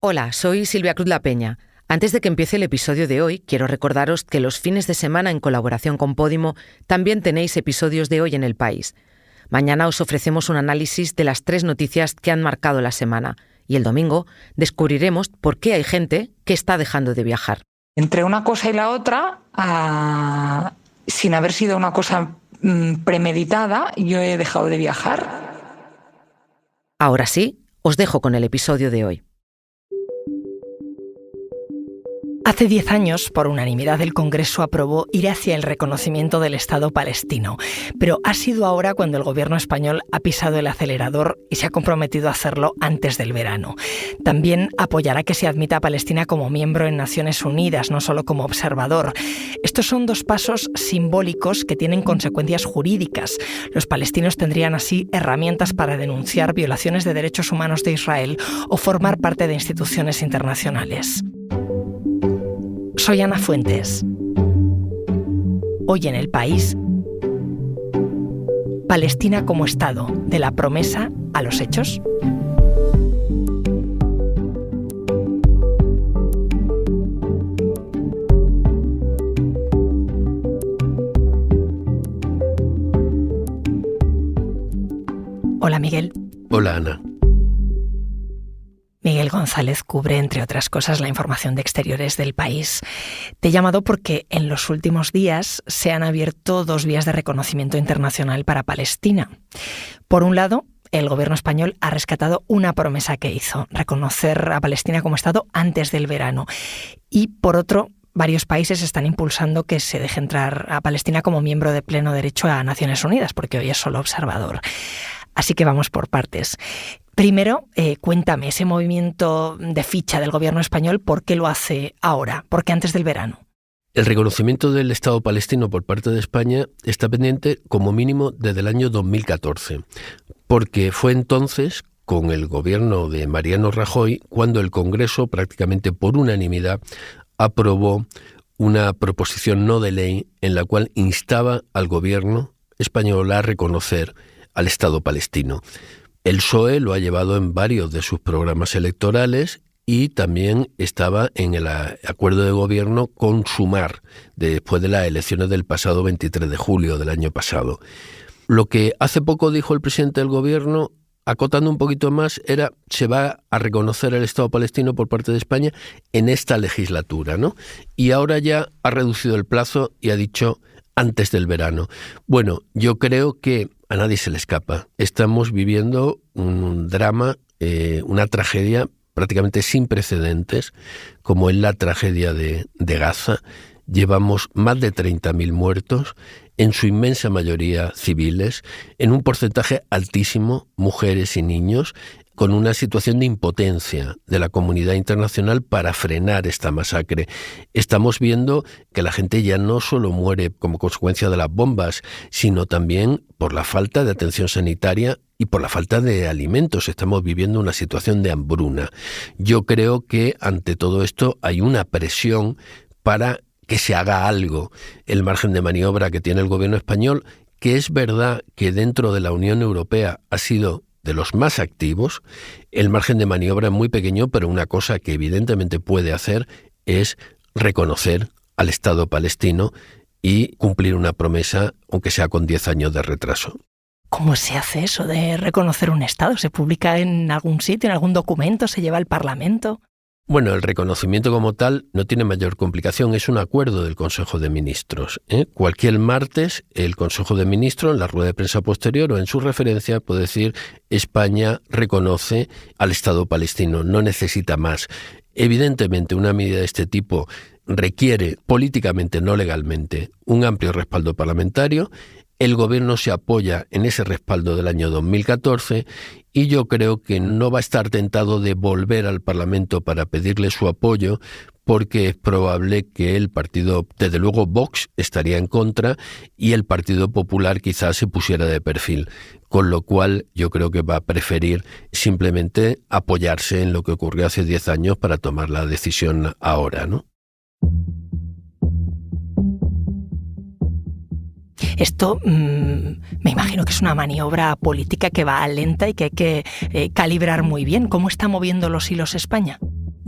Hola, soy Silvia Cruz La Peña. Antes de que empiece el episodio de hoy, quiero recordaros que los fines de semana, en colaboración con Podimo, también tenéis episodios de Hoy en el País. Mañana os ofrecemos un análisis de las 3 noticias que han marcado la semana. Y el domingo descubriremos por qué hay gente que está dejando de viajar. Entre una cosa y la otra, sin haber sido una cosa premeditada, yo he dejado de viajar. Ahora sí, os dejo con el episodio de hoy. Hace 10 años, por unanimidad, el Congreso aprobó ir hacia el reconocimiento del Estado palestino. Pero ha sido ahora cuando el gobierno español ha pisado el acelerador y se ha comprometido a hacerlo antes del verano. También apoyará que se admita a Palestina como miembro en Naciones Unidas, no solo como observador. Estos son 2 pasos simbólicos que tienen consecuencias jurídicas. Los palestinos tendrían así herramientas para denunciar violaciones de derechos humanos de Israel o formar parte de instituciones internacionales. Soy Ana Fuentes. Hoy en El País, Palestina como Estado, de la promesa a los hechos. Hola, Miguel. Hola, Ana. Miguel González cubre, entre otras cosas, la información de exteriores del país. Te he llamado porque en los últimos días se han abierto 2 vías de reconocimiento internacional para Palestina. Por un lado, el gobierno español ha rescatado una promesa que hizo, reconocer a Palestina como Estado antes del verano. Y por otro, varios países están impulsando que se deje entrar a Palestina como miembro de pleno derecho a Naciones Unidas, porque hoy es solo observador. Así que vamos por partes. Primero, cuéntame, ese movimiento de ficha del gobierno español, ¿por qué lo hace ahora? ¿Por qué antes del verano? El reconocimiento del Estado palestino por parte de España está pendiente como mínimo desde el año 2014, porque fue entonces, con el gobierno de Mariano Rajoy, cuando el Congreso, prácticamente por unanimidad, aprobó una proposición no de ley en la cual instaba al gobierno español a reconocer al Estado palestino. El PSOE lo ha llevado en varios de sus programas electorales y también estaba en el acuerdo de gobierno con Sumar, después de las elecciones del pasado 23 de julio del año pasado. Lo que hace poco dijo el presidente del gobierno, acotando un poquito más, era se va a reconocer el Estado palestino por parte de España en esta legislatura, ¿no? Y ahora ya ha reducido el plazo y ha dicho antes del verano. Bueno, yo creo que a nadie se le escapa. Estamos viviendo un drama, una tragedia prácticamente sin precedentes, como es la tragedia de Gaza. Llevamos más de 30.000 muertos, en su inmensa mayoría civiles, en un porcentaje altísimo, mujeres y niños, con una situación de impotencia de la comunidad internacional para frenar esta masacre. Estamos viendo que la gente ya no solo muere como consecuencia de las bombas, sino también por la falta de atención sanitaria y por la falta de alimentos. Estamos viviendo una situación de hambruna. Yo creo que ante todo esto hay una presión para que se haga algo. El margen de maniobra que tiene el gobierno español, que es verdad que dentro de la Unión Europea ha sido de los más activos, el margen de maniobra es muy pequeño, pero una cosa que evidentemente puede hacer es reconocer al Estado palestino y cumplir una promesa, aunque sea con 10 años de retraso. ¿Cómo se hace eso de reconocer un Estado? ¿Se publica en algún sitio, en algún documento? ¿Se lleva al Parlamento? Bueno, el reconocimiento como tal no tiene mayor complicación, es un acuerdo del Consejo de Ministros. Cualquier martes el Consejo de Ministros, en la rueda de prensa posterior o en su referencia, puede decir España reconoce al Estado palestino, no necesita más. Evidentemente, una medida de este tipo requiere políticamente, no legalmente, un amplio respaldo parlamentario. El gobierno se apoya en ese respaldo del año 2014 y yo creo que no va a estar tentado de volver al Parlamento para pedirle su apoyo, porque es probable que el partido, desde luego Vox, estaría en contra y el Partido Popular quizás se pusiera de perfil, con lo cual yo creo que va a preferir simplemente apoyarse en lo que ocurrió hace 10 años para tomar la decisión ahora, ¿no? Esto me imagino que es una maniobra política que va lenta y que hay que calibrar muy bien. ¿Cómo está moviendo los hilos España?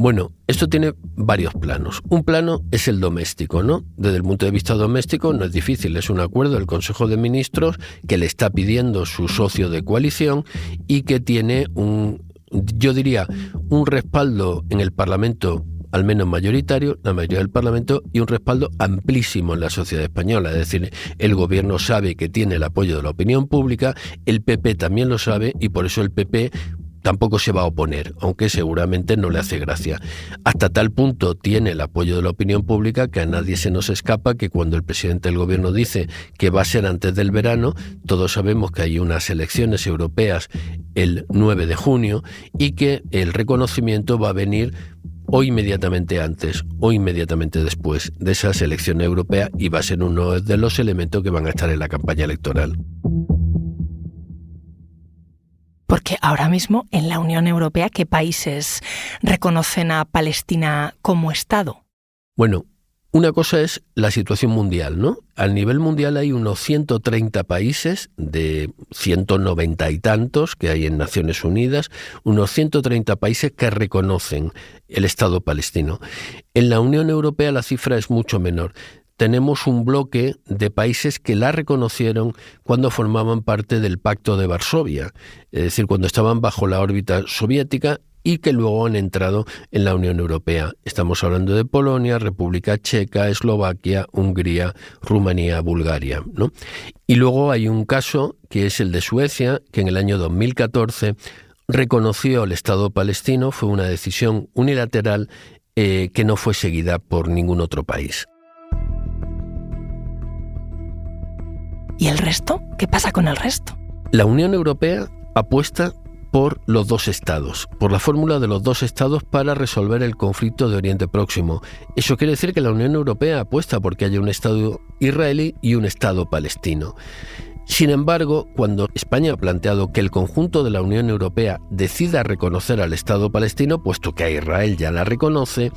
Bueno, esto tiene varios planos. Un plano es el doméstico, ¿no? Desde el punto de vista doméstico no es difícil, es un acuerdo del Consejo de Ministros que le está pidiendo su socio de coalición y que tiene un respaldo en el Parlamento, al menos mayoritario, la mayoría del Parlamento, y un respaldo amplísimo en la sociedad española. Es decir, el gobierno sabe que tiene el apoyo de la opinión pública, el PP también lo sabe y por eso el PP tampoco se va a oponer, aunque seguramente no le hace gracia. Hasta tal punto tiene el apoyo de la opinión pública que a nadie se nos escapa que cuando el presidente del gobierno dice que va a ser antes del verano, todos sabemos que hay unas elecciones europeas el 9 de junio y que el reconocimiento va a venir o inmediatamente antes o inmediatamente después de esas elecciones europeas y va a ser uno de los elementos que van a estar en la campaña electoral. Porque ahora mismo en la Unión Europea, ¿qué países reconocen a Palestina como Estado? Bueno, una cosa es la situación mundial, ¿no? A nivel mundial hay unos 130 países de 190 y tantos que hay en Naciones Unidas, unos 130 países que reconocen el Estado palestino. En la Unión Europea la cifra es mucho menor. Tenemos un bloque de países que la reconocieron cuando formaban parte del Pacto de Varsovia, es decir, cuando estaban bajo la órbita soviética y que luego han entrado en la Unión Europea. Estamos hablando de Polonia, República Checa, Eslovaquia, Hungría, Rumanía, Bulgaria, ¿no? Y luego hay un caso que es el de Suecia, que en el año 2014 reconoció el Estado palestino, fue una decisión unilateral que no fue seguida por ningún otro país. ¿Y el resto? ¿Qué pasa con el resto? La Unión Europea apuesta por los dos estados, por la fórmula de los dos estados para resolver el conflicto de Oriente Próximo. Eso quiere decir que la Unión Europea apuesta porque haya un estado israelí y un estado palestino. Sin embargo, cuando España ha planteado que el conjunto de la Unión Europea decida reconocer al Estado palestino, puesto que a Israel ya la reconoce,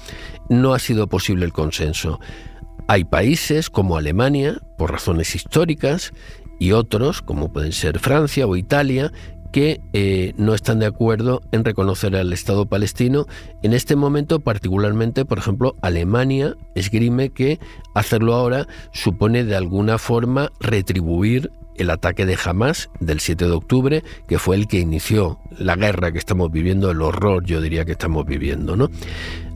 no ha sido posible el consenso. Hay países como Alemania, por razones históricas, y otros, como pueden ser Francia o Italia, que no están de acuerdo en reconocer al Estado palestino. En este momento, particularmente, por ejemplo, Alemania esgrime que hacerlo ahora supone de alguna forma retribuir el ataque de Hamás del 7 de octubre, que fue el que inició la guerra que estamos viviendo, el horror, yo diría, que estamos viviendo, ¿no?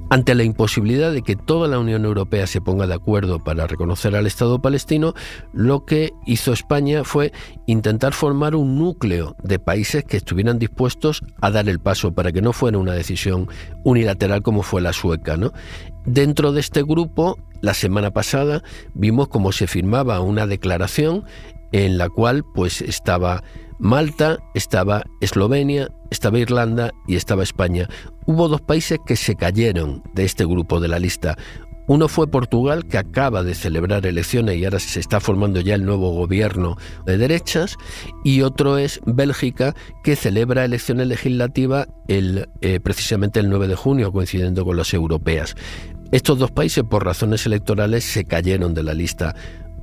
Ante la imposibilidad de que toda la Unión Europea se ponga de acuerdo para reconocer al Estado palestino, lo que hizo España fue intentar formar un núcleo de países que estuvieran dispuestos a dar el paso para que no fuera una decisión unilateral como fue la sueca, ¿no? Dentro de este grupo, la semana pasada, vimos cómo se firmaba una declaración en la cual pues estaba Malta, estaba Eslovenia, estaba Irlanda y estaba España. Hubo dos países que se cayeron de este grupo de la lista. Uno fue Portugal, que acaba de celebrar elecciones y ahora se está formando ya el nuevo gobierno de derechas, y otro es Bélgica, que celebra elecciones legislativas precisamente el 9 de junio, coincidiendo con las europeas. Estos dos países, por razones electorales, se cayeron de la lista.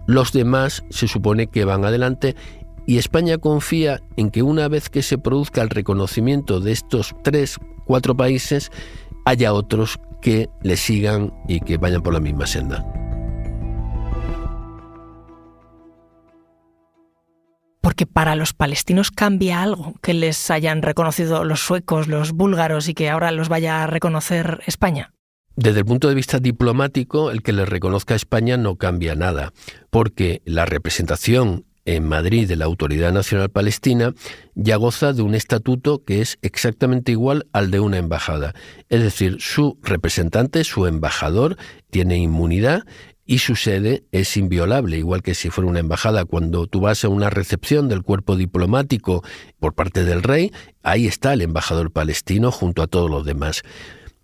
Los demás se supone que van adelante y España confía en que una vez que se produzca el reconocimiento de estos 3-4 países, haya otros que le sigan y que vayan por la misma senda. Porque para los palestinos cambia algo que les hayan reconocido los suecos, los búlgaros y que ahora los vaya a reconocer España. Desde el punto de vista diplomático, el que le reconozca a España no cambia nada, porque la representación en Madrid de la Autoridad Nacional Palestina ya goza de un estatuto que es exactamente igual al de una embajada. Es decir, su representante, su embajador, tiene inmunidad y su sede es inviolable, igual que si fuera una embajada. Cuando tú vas a una recepción del cuerpo diplomático por parte del rey, ahí está el embajador palestino junto a todos los demás.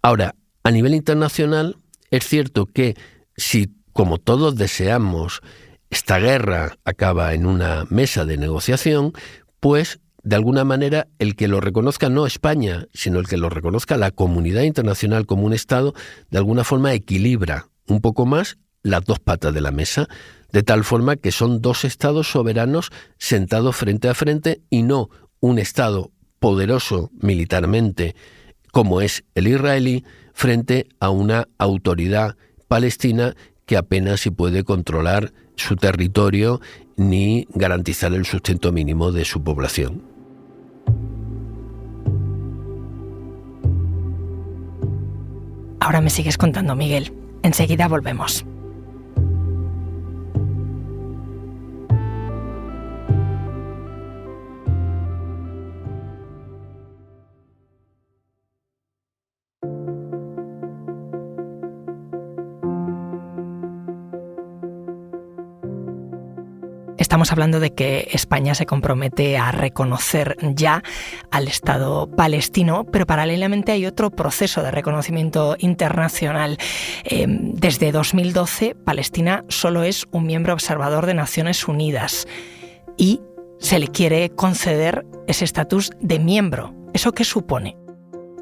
Ahora, a nivel internacional, es cierto que si, como todos deseamos, esta guerra acaba en una mesa de negociación, pues de alguna manera el que lo reconozca no España, sino el que lo reconozca la comunidad internacional como un Estado, de alguna forma equilibra un poco más las dos patas de la mesa, de tal forma que son dos Estados soberanos sentados frente a frente y no un Estado poderoso militarmente como es el israelí, frente a una autoridad palestina que apenas si puede controlar su territorio ni garantizar el sustento mínimo de su población. Ahora me sigues contando, Miguel. Enseguida volvemos. Estamos hablando de que España se compromete a reconocer ya al Estado palestino, pero paralelamente hay otro proceso de reconocimiento internacional. Desde 2012, Palestina solo es un miembro observador de Naciones Unidas y se le quiere conceder ese estatus de miembro. ¿Eso qué supone?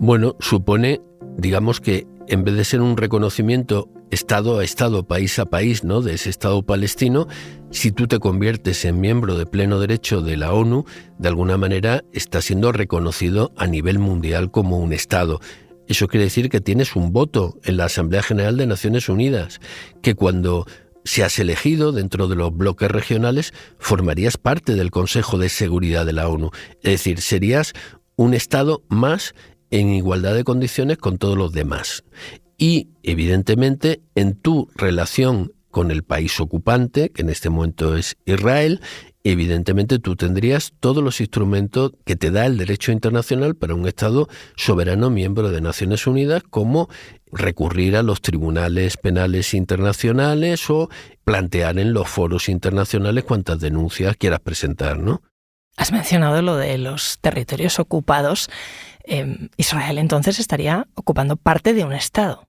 Bueno, supone, digamos que en vez de ser un reconocimiento Estado a Estado, país a país, ¿no?, de ese Estado palestino, si tú te conviertes en miembro de pleno derecho de la ONU, de alguna manera estás siendo reconocido a nivel mundial como un Estado. Eso quiere decir que tienes un voto en la Asamblea General de Naciones Unidas, que cuando seas elegido dentro de los bloques regionales, formarías parte del Consejo de Seguridad de la ONU. Es decir, serías un Estado más en igualdad de condiciones con todos los demás. Y, evidentemente, en tu relación con el país ocupante, que en este momento es Israel, evidentemente tú tendrías todos los instrumentos que te da el derecho internacional para un Estado soberano miembro de Naciones Unidas, como recurrir a los tribunales penales internacionales o plantear en los foros internacionales cuantas denuncias quieras presentar, ¿no? Has mencionado lo de los territorios ocupados. Israel entonces estaría ocupando parte de un Estado.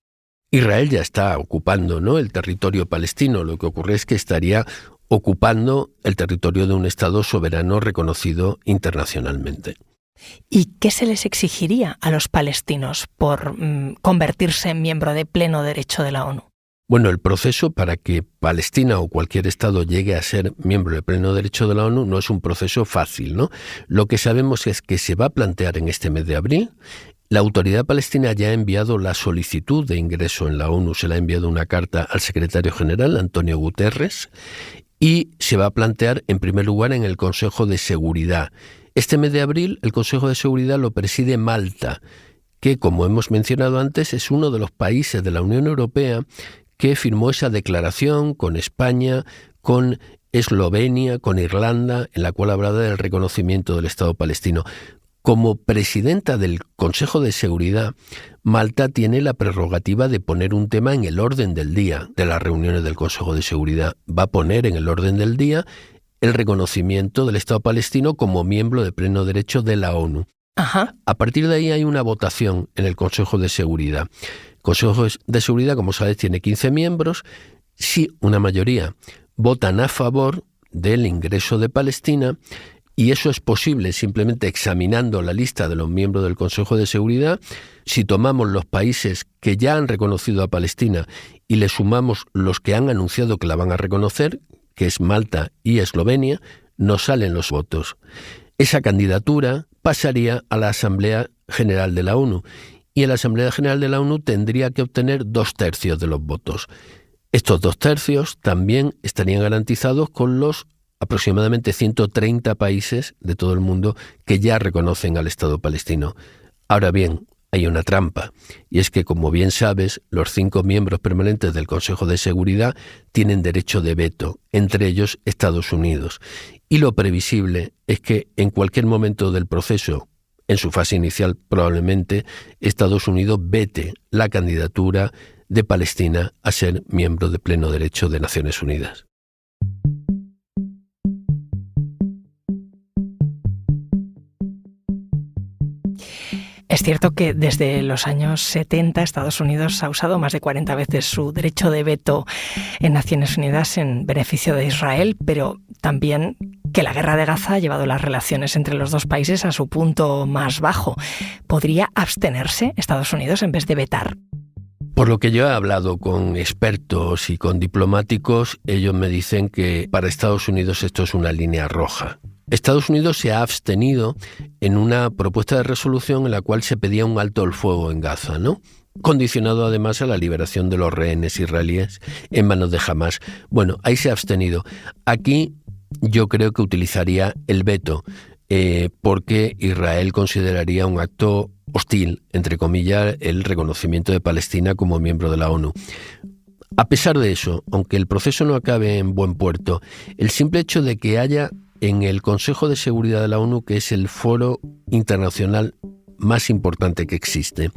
Israel ya está ocupando, ¿no?, el territorio palestino. Lo que ocurre es que estaría ocupando el territorio de un Estado soberano reconocido internacionalmente. ¿Y qué se les exigiría a los palestinos por convertirse en miembro de pleno derecho de la ONU? Bueno, el proceso para que Palestina o cualquier Estado llegue a ser miembro de pleno derecho de la ONU no es un proceso fácil, ¿no? Lo que sabemos es que se va a plantear en este mes de abril. La autoridad palestina ya ha enviado la solicitud de ingreso en la ONU, se le ha enviado una carta al secretario general, Antonio Guterres, y se va a plantear en primer lugar en el Consejo de Seguridad. Este mes de abril el Consejo de Seguridad lo preside Malta, que, como hemos mencionado antes, es uno de los países de la Unión Europea que firmó esa declaración con España, con Eslovenia, con Irlanda, en la cual hablaba del reconocimiento del Estado palestino. Como presidenta del Consejo de Seguridad, Malta tiene la prerrogativa de poner un tema en el orden del día de las reuniones del Consejo de Seguridad. Va a poner en el orden del día el reconocimiento del Estado palestino como miembro de pleno derecho de la ONU. Ajá. A partir de ahí hay una votación en el Consejo de Seguridad. El Consejo de Seguridad, como sabes, tiene 15 miembros. Si una mayoría votan a favor del ingreso de Palestina, y eso es posible simplemente examinando la lista de los miembros del Consejo de Seguridad, si tomamos los países que ya han reconocido a Palestina y le sumamos los que han anunciado que la van a reconocer, que es Malta y Eslovenia, nos salen los votos. Esa candidatura pasaría a la Asamblea General de la ONU, y en la Asamblea General de la ONU tendría que obtener 2/3 de los votos. Estos 2/3 también estarían garantizados con los aproximadamente 130 países de todo el mundo que ya reconocen al Estado palestino. Ahora bien, hay una trampa, y es que, como bien sabes, los 5 miembros permanentes del Consejo de Seguridad tienen derecho de veto, entre ellos Estados Unidos. Y lo previsible es que en cualquier momento del proceso, en su fase inicial probablemente, Estados Unidos vete la candidatura de Palestina a ser miembro de pleno derecho de Naciones Unidas. Es cierto que desde los años 70 Estados Unidos ha usado más de 40 veces su derecho de veto en Naciones Unidas en beneficio de Israel, pero también que la guerra de Gaza ha llevado las relaciones entre los dos países a su punto más bajo. ¿Podría abstenerse Estados Unidos en vez de vetar? Por lo que yo he hablado con expertos y con diplomáticos, ellos me dicen que para Estados Unidos esto es una línea roja. Estados Unidos se ha abstenido en una propuesta de resolución en la cual se pedía un alto el fuego en Gaza, ¿no? Condicionado además a la liberación de los rehenes israelíes en manos de Hamás. Bueno, ahí se ha abstenido. Aquí yo creo que utilizaría el veto, porque Israel consideraría un acto hostil, entre comillas, el reconocimiento de Palestina como miembro de la ONU. A pesar de eso, aunque el proceso no acabe en buen puerto, el simple hecho de que haya en el Consejo de Seguridad de la ONU, que es el foro internacional más importante que existe,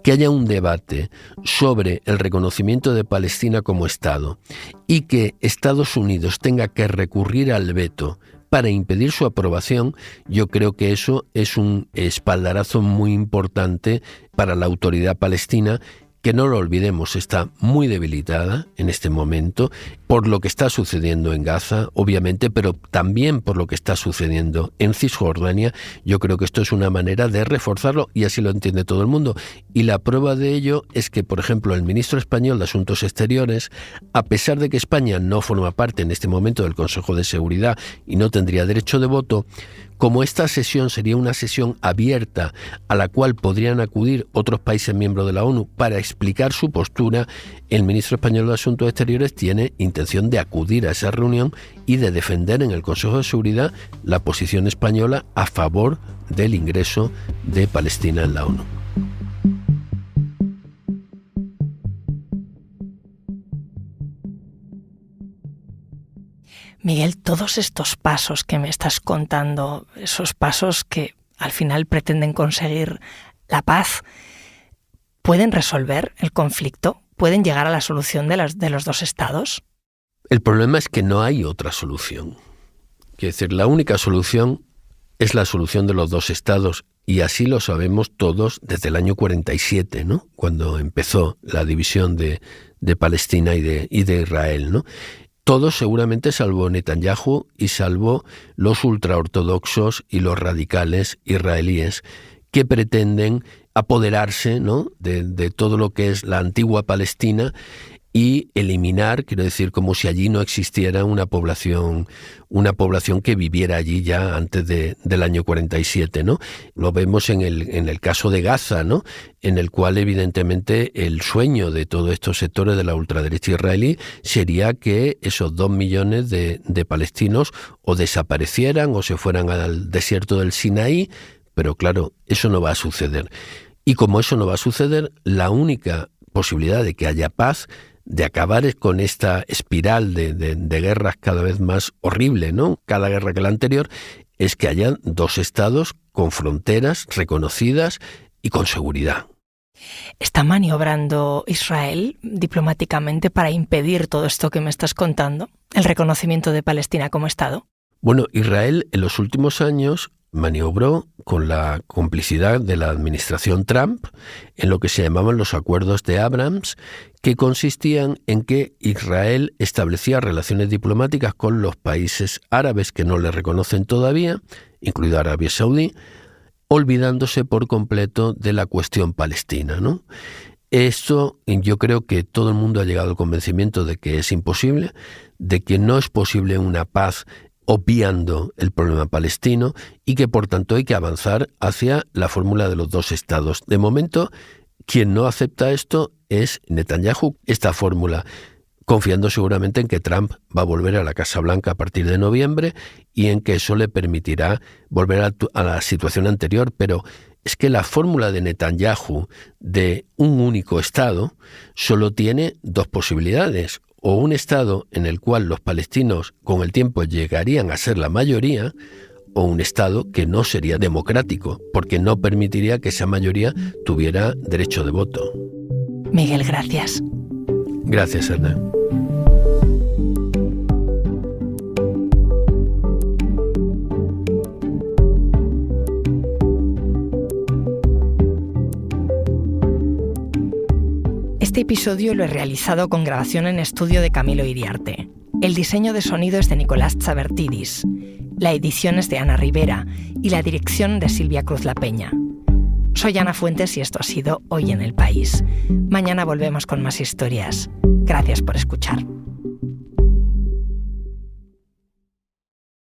que haya un debate sobre el reconocimiento de Palestina como Estado y que Estados Unidos tenga que recurrir al veto para impedir su aprobación, yo creo que eso es un espaldarazo muy importante para la autoridad palestina, que no lo olvidemos, está muy debilitada en este momento por lo que está sucediendo en Gaza, obviamente, pero también por lo que está sucediendo en Cisjordania. Yo creo que esto es una manera de reforzarlo y así lo entiende todo el mundo. Y la prueba de ello es que, por ejemplo, el ministro español de Asuntos Exteriores, a pesar de que España no forma parte en este momento del Consejo de Seguridad y no tendría derecho de voto, como esta sesión sería una sesión abierta a la cual podrían acudir otros países miembros de la ONU para explicar su postura, el ministro español de Asuntos Exteriores tiene intención de acudir a esa reunión y de defender en el Consejo de Seguridad la posición española a favor del ingreso de Palestina en la ONU. Miguel, todos estos pasos que me estás contando, esos pasos que al final pretenden conseguir la paz, ¿pueden resolver el conflicto? ¿Pueden llegar a la solución de los dos estados? El problema es que no hay otra solución. Quiero decir, la única solución es la solución de los dos estados, y así lo sabemos todos desde el año 47, ¿no? Cuando empezó la división de Palestina y de Israel, ¿no? Todos seguramente, salvo Netanyahu y salvo los ultraortodoxos y los radicales israelíes que pretenden apoderarse, ¿no?, de todo lo que es la antigua Palestina y eliminar, quiero decir, como si allí no existiera una población que viviera allí ya antes del año 47, ¿no? Lo vemos en el caso de Gaza, ¿no?, en el cual evidentemente el sueño de todos estos sectores de la ultraderecha israelí sería que esos 2 millones de palestinos o desaparecieran o se fueran al desierto del Sinaí, pero claro, eso no va a suceder. Y como eso no va a suceder, la única posibilidad de que haya paz, de acabar con esta espiral de guerras cada vez más horrible, ¿no?, cada guerra que la anterior, es que haya dos estados con fronteras reconocidas y con seguridad. ¿Está maniobrando Israel diplomáticamente para impedir todo esto que me estás contando, el reconocimiento de Palestina como Estado? Bueno, Israel en los últimos años maniobró con la complicidad de la administración Trump en lo que se llamaban los acuerdos de Abrams, que consistían en que Israel establecía relaciones diplomáticas con los países árabes que no le reconocen todavía, incluida Arabia Saudí, olvidándose por completo de la cuestión palestina, ¿no? Esto, yo creo que todo el mundo ha llegado al convencimiento de que es imposible, de que no es posible una paz obviando el problema palestino y que por tanto hay que avanzar hacia la fórmula de los dos estados. De momento, quien no acepta esto es Netanyahu, esta fórmula, confiando seguramente en que Trump va a volver a la Casa Blanca a partir de noviembre y en que eso le permitirá volver a la situación anterior. Pero es que la fórmula de Netanyahu de un único Estado solo tiene dos posibilidades: o un Estado en el cual los palestinos con el tiempo llegarían a ser la mayoría, o un Estado que no sería democrático, porque no permitiría que esa mayoría tuviera derecho de voto. Miguel, gracias. Gracias, Hernán. Este episodio lo he realizado con grabación en estudio de Camilo Iriarte. El diseño de sonido es de Nicolás Chabertidis. La edición es de Ana Rivera y la dirección de Silvia Cruz La Peña. Soy Ana Fuentes y esto ha sido Hoy en el País. Mañana volvemos con más historias. Gracias por escuchar.